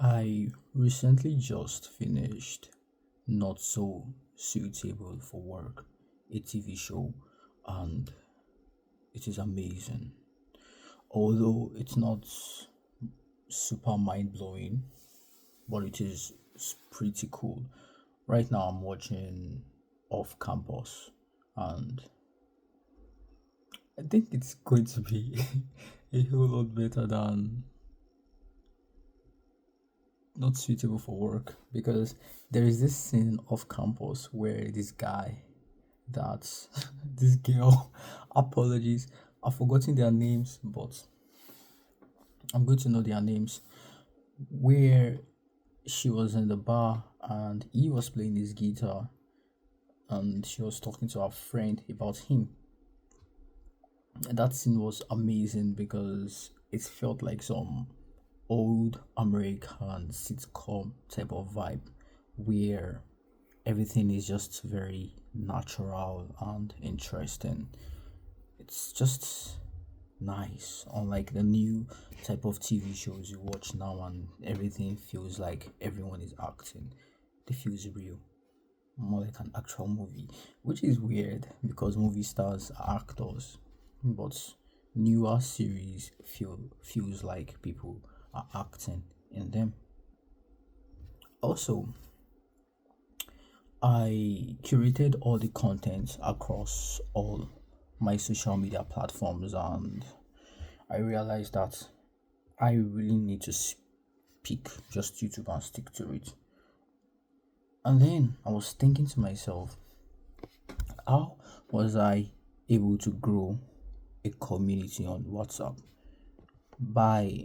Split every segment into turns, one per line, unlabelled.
I recently just finished Not So Suitable for Work, a TV show, and it is amazing. Although it's not super mind blowing, but it is pretty cool. Right now, I'm watching Off Campus, and I think it's going to be a whole lot better than Not Suitable for Work because there is this scene off campus where this guy that this girl apologies, I've forgotten their names, but I'm going to know their names. Where she was in the bar and he was playing his guitar and she was talking to her friend about him. And that scene was amazing because it felt like some old American sitcom type of vibe where everything is just very natural and interesting. It's just nice, unlike the new type of TV shows you watch now, and everything feels like everyone is acting. It feels real, more like an actual movie, which is weird because movie stars are actors, but newer series feels like people are acting in them. Also, I curated all the content across all my social media platforms, and I realized that I really need to pick just YouTube and stick to it. And then I was thinking to myself, how was I able to grow a community on WhatsApp by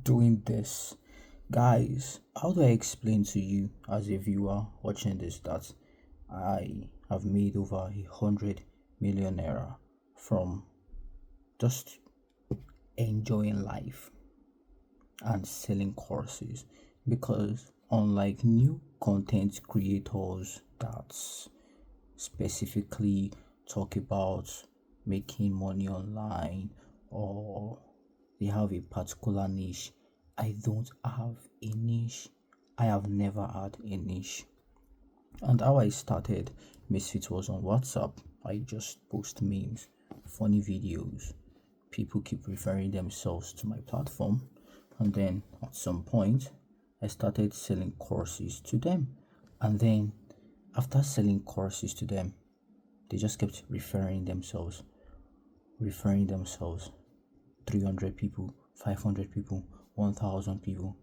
doing this? Guys, how do I explain to you as a viewer watching this that I have made over 100 million naira from just enjoying life and selling courses? Because unlike new content creators that specifically talk about making money online or they have a particular niche, I don't have a niche. I have never had a niche. And how I started Misfit was on WhatsApp. I just post memes, funny videos. People keep referring themselves to my platform. And then at some point, I started selling courses to them. And then after selling courses to them, they just kept referring themselves. 300 people, 500 people, 1000 people,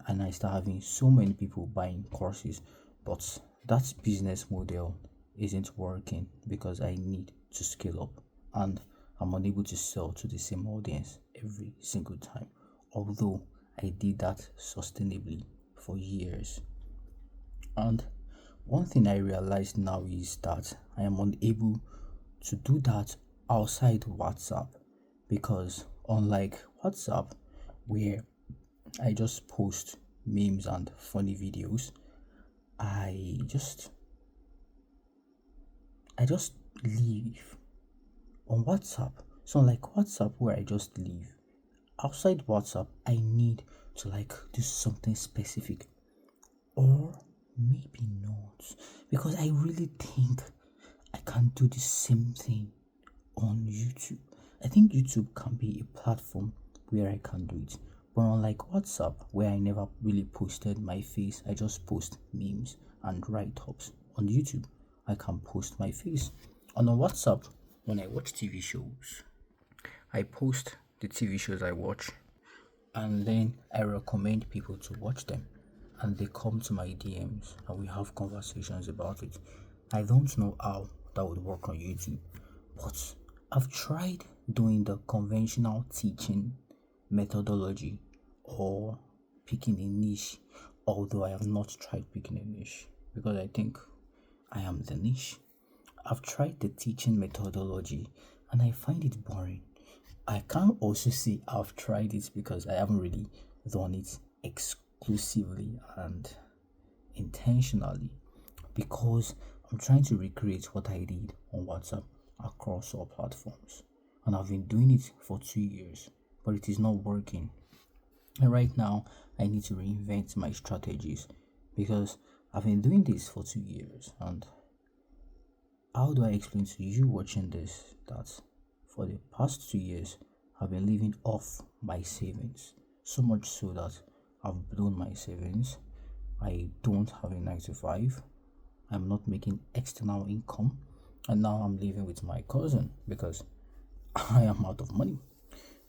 and I start having so many people buying courses. But that business model isn't working because I need to scale up and I'm unable to sell to the same audience every single time. Although I did that sustainably for years. And one thing I realized now is that I am unable to do that outside WhatsApp because, unlike WhatsApp, where I just post memes and funny videos, I just I just leave on WhatsApp. So unlike WhatsApp where I just leave, outside WhatsApp I need to like do something specific or maybe not because I really think I can do the same thing on YouTube. I think YouTube can be a platform where I can do it. But unlike WhatsApp, where I never really posted my face, I just post memes and write ups. On YouTube, I can post my face. And on WhatsApp, when I watch TV shows, I post the TV shows I watch and then I recommend people to watch them. And they come to my DMs and we have conversations about it. I don't know how that would work on YouTube, but I've tried doing the conventional teaching methodology or picking a niche, although I have not tried picking a niche because I think I am the niche. I've tried the teaching methodology and I find it boring. I can't also say I've tried it because I haven't really done it exclusively and intentionally because I'm trying to recreate what I did on WhatsApp across all platforms. And I've been doing it for 2 years, but it is not working. And right now, I need to reinvent my strategies because I've been doing this for 2 years. And how do I explain to you watching this that for the past 2 years, I've been living off my savings? So much so that I've blown my savings. I don't have a 9 to 5. I'm not making external income. And now I'm living with my cousin because I am out of money.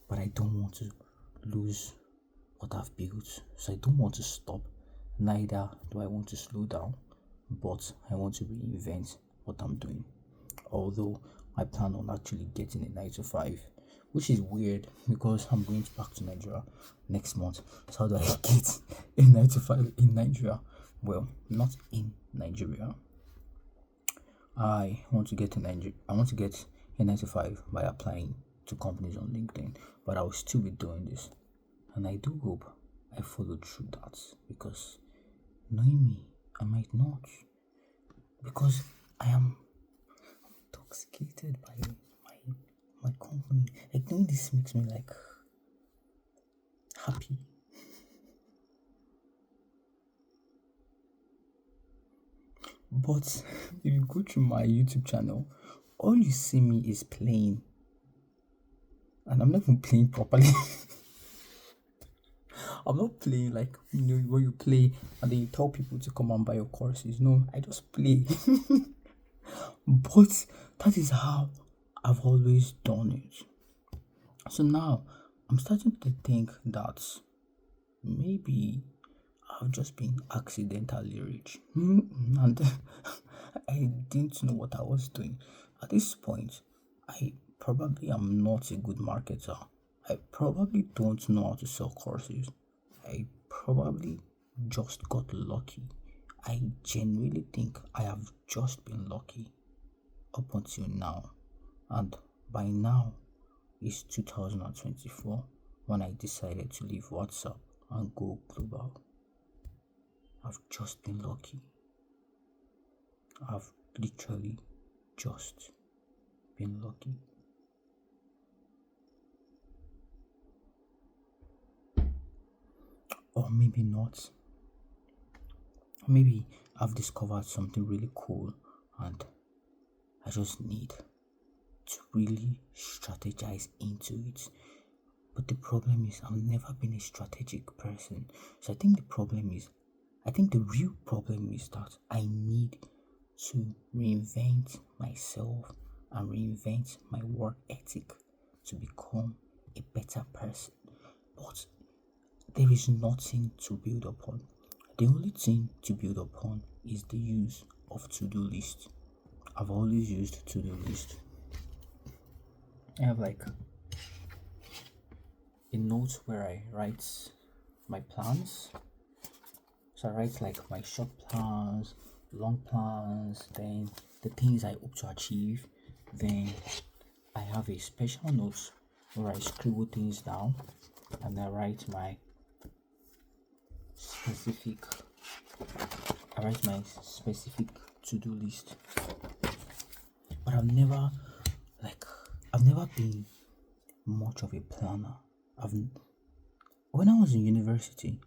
But I don't want to lose what I've built. So I don't want to stop. Neither do I want to slow down, but I want to reinvent what I'm doing. Although I plan on actually getting a 9 to 5, which is weird because I'm going back to Nigeria next month. So how do I get a 9 to 5 in Nigeria? Well, not in Nigeria. I want to get a Nigeria. I want to get a 9 to 5 by applying to companies on LinkedIn, but I will still be doing this, and I do hope I follow through that because knowing me, I might not, because I am intoxicated by my company. Like doing this makes me like happy. But if you go to my YouTube channel, all you see me is playing, and I'm not even playing properly. I'm not playing like where you play and then you tell people to come and buy your courses. No, I just play. But that is how I've always done it. So now I'm starting to think that maybe I've just been accidentally rich. And I didn't know what I was doing. At this point, I probably am not a good marketer. I probably don't know how to sell courses. I probably just got lucky. I genuinely think I have just been lucky up until now. And by now, it's 2024 when I decided to leave WhatsApp and go global. I've just been lucky. I've literally just been lucky. Or maybe not. Maybe I've discovered something really cool and I just need to really strategize into it. But the problem is, I've never been a strategic person. So I think the real problem is that I need to reinvent myself and reinvent my work ethic to become a better person. But there is nothing to build upon. The only thing to build upon is the use of to-do list. I've always used to-do list. I have like a note where I write my plans. So I write like my short plans, long plans, then the things I hope to achieve. Then I have a special note where I scribble things down and I write my specific to-do list. But I've never been much of a planner. When I was in university,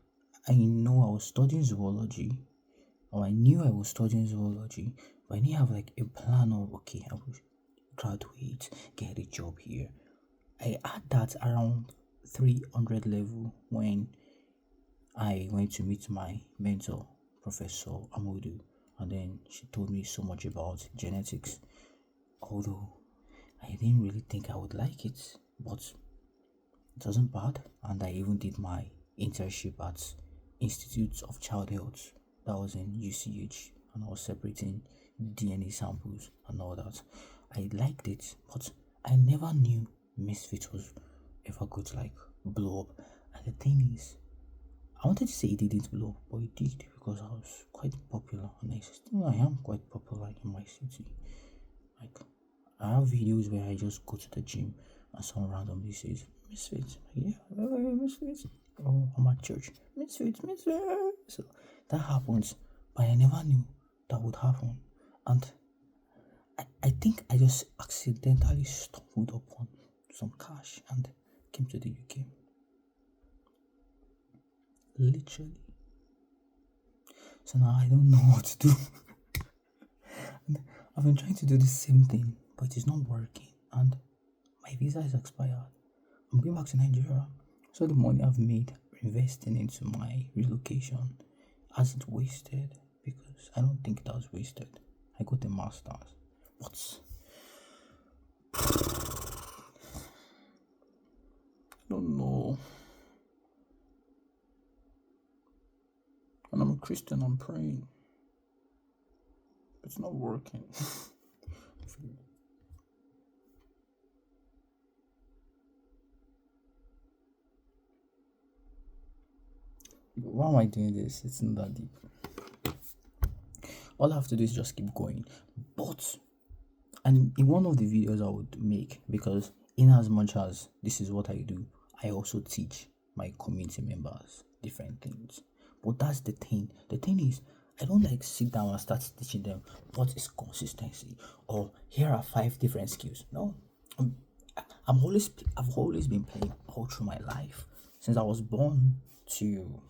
I know I was studying zoology, or I knew I was studying zoology, but I didn't have like a plan of okay, I will graduate, get a job here. I had that around 300 level when I went to meet my mentor, Professor Amodu, and then she told me so much about genetics. Although I didn't really think I would like it, but it wasn't bad, and I even did my internship at Institute of Child Health that was in UCH, and I was separating DNA samples and all that. I liked it, but I never knew Misfit was ever going to like blow up. And the thing is, I wanted to say it didn't blow up, but it did because I was quite popular, and I am quite popular in my city. Like, I have videos where I just go to the gym and someone randomly says, Misfits. Yeah, Misfits. Oh, I'm at church. Misfits. So that happens, but I never knew that would happen. And I think I just accidentally stumbled upon some cash and came to the UK. Literally. So now I don't know what to do. I've been trying to do the same thing, but it is not working, and my visa is expired. I'm going back to Nigeria. So the money I've made investing into my relocation hasn't wasted, because I don't think that was wasted. I got a master's. But I don't know. And I'm a Christian, I'm praying. It's not working. Why am I doing this? It's not that deep. All I have to do is just keep going. But, and in one of the videos I would make, because in as much as this is what I do, I also teach my community members different things. But that's the thing. The thing is, I don't like sit down and start teaching them what is consistency, or here are 5 different skills. No, I've always been playing all through my life, since I was born to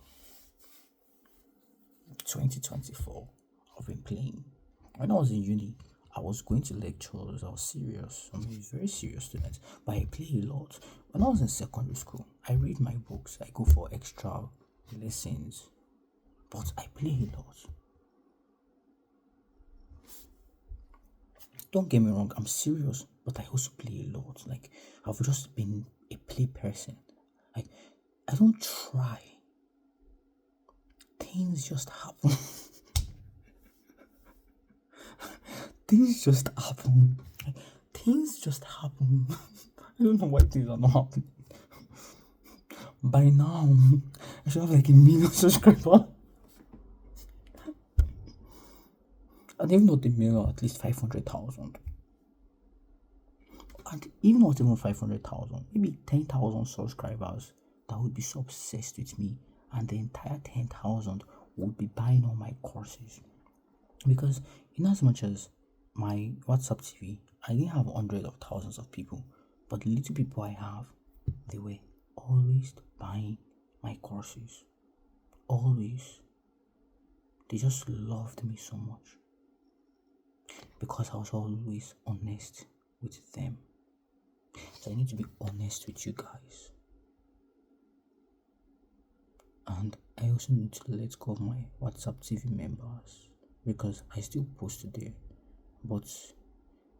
2024. I've been playing. When I was in uni, I was going to lectures. I was serious. I'm a very serious student, but I play a lot. When I was in secondary school, I read my books. I go for extra lessons, but I play a lot. Don't get me wrong, I'm serious, but I also play a lot. Like, I've just been a play person. Like, I don't try. Things just happen. Things just happen. Things just happen. I don't know why things are not happening. By now, I should have like 1 million subscribers. And even not a million, at least 500,000. And even not even 500,000, maybe 10,000 subscribers that would be so obsessed with me, and the entire 10,000 would be buying all my courses. Because in as much as my WhatsApp TV, I didn't have hundreds of thousands of people, but the little people I have, they were always buying my courses. Always. They just loved me so much, because I was always honest with them. So I need to be honest with you guys. And I also need to let go of my WhatsApp TV members, because I still post there, but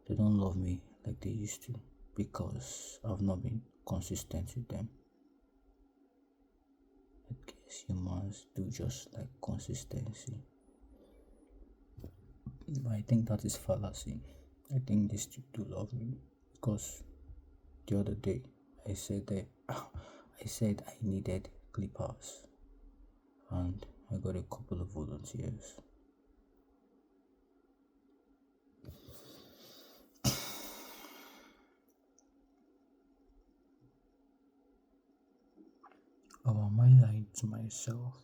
they don't love me like they used to, because I've not been consistent with them. I guess humans do just like consistency. But I think that is fallacy. I think they still do love me, because the other day I said I needed clippers, and I got a couple of volunteers. Or am I lying to myself?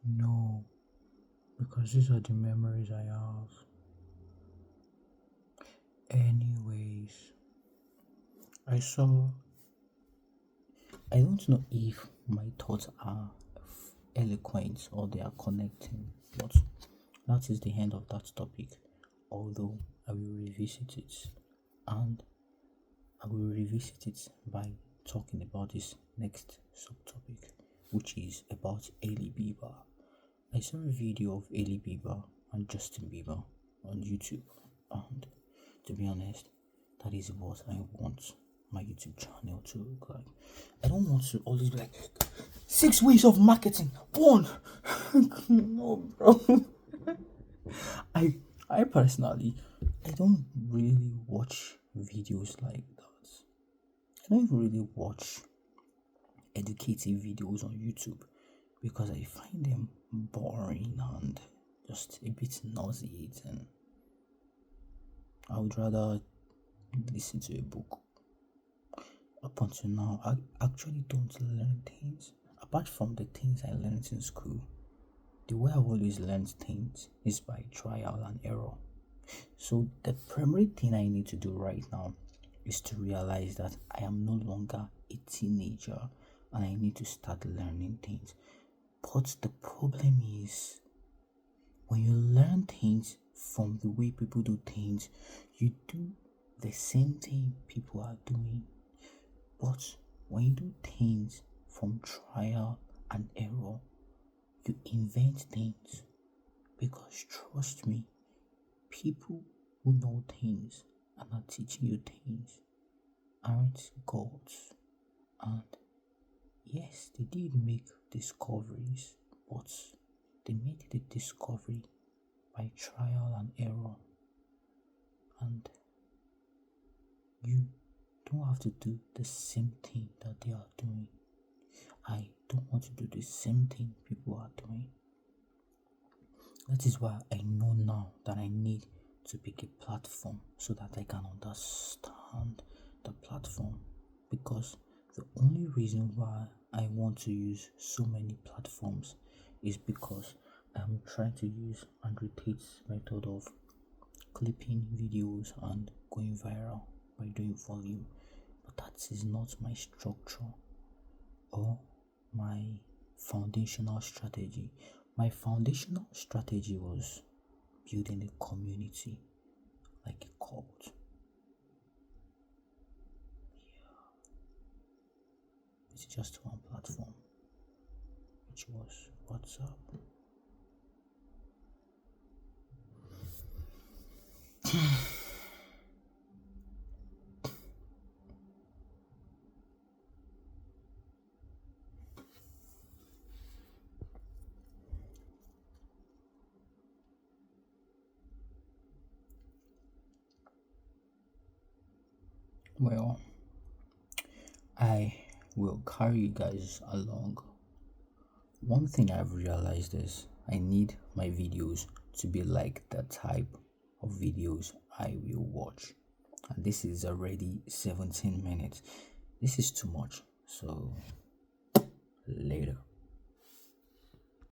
No, because these are the memories I have. Anyways, I don't know if my thoughts are eloquent or they are connecting, but that is the end of that topic. Although I will revisit it, and I will revisit it by talking about this next subtopic, which is about Hailey Bieber. I saw a video of Hailey Bieber and Justin Bieber on YouTube, and to be honest, that is what I want my YouTube channel to look like. I don't want to always be like 6 ways of marketing. 1. No, bro. I personally, I don't really watch videos like that. I don't really watch educative videos on YouTube, because I find them boring and just a bit nauseating. I would rather listen to a book. Up until now, I actually don't learn things. Apart from the things I learned in school, the way I've always learned things is by trial and error. So the primary thing I need to do right now is to realize that I am no longer a teenager, and I need to start learning things. But the problem is, when you learn things from the way people do things, you do the same thing people are doing. But when you do things from trial and error, you invent things. Because trust me, people who know things and are teaching you things aren't gods. And yes, they did make discoveries, but they made the discovery by trial and error. And you don't have to do the same thing that they are doing. I don't want to do the same thing people are doing. That is why I know now that I need to pick a platform so that I can understand the platform. Because the only reason why I want to use so many platforms is because I'm trying to use Andrew Tate's method of clipping videos and going viral by doing volume. But that is not my structure or my foundational strategy. My foundational strategy was building a community like a cult. It's just one platform, which was WhatsApp. Well, I will carry you guys along. One thing I've realized is I need my videos to be like the type of videos I will watch. And this is already 17 minutes. This is too much. So, later.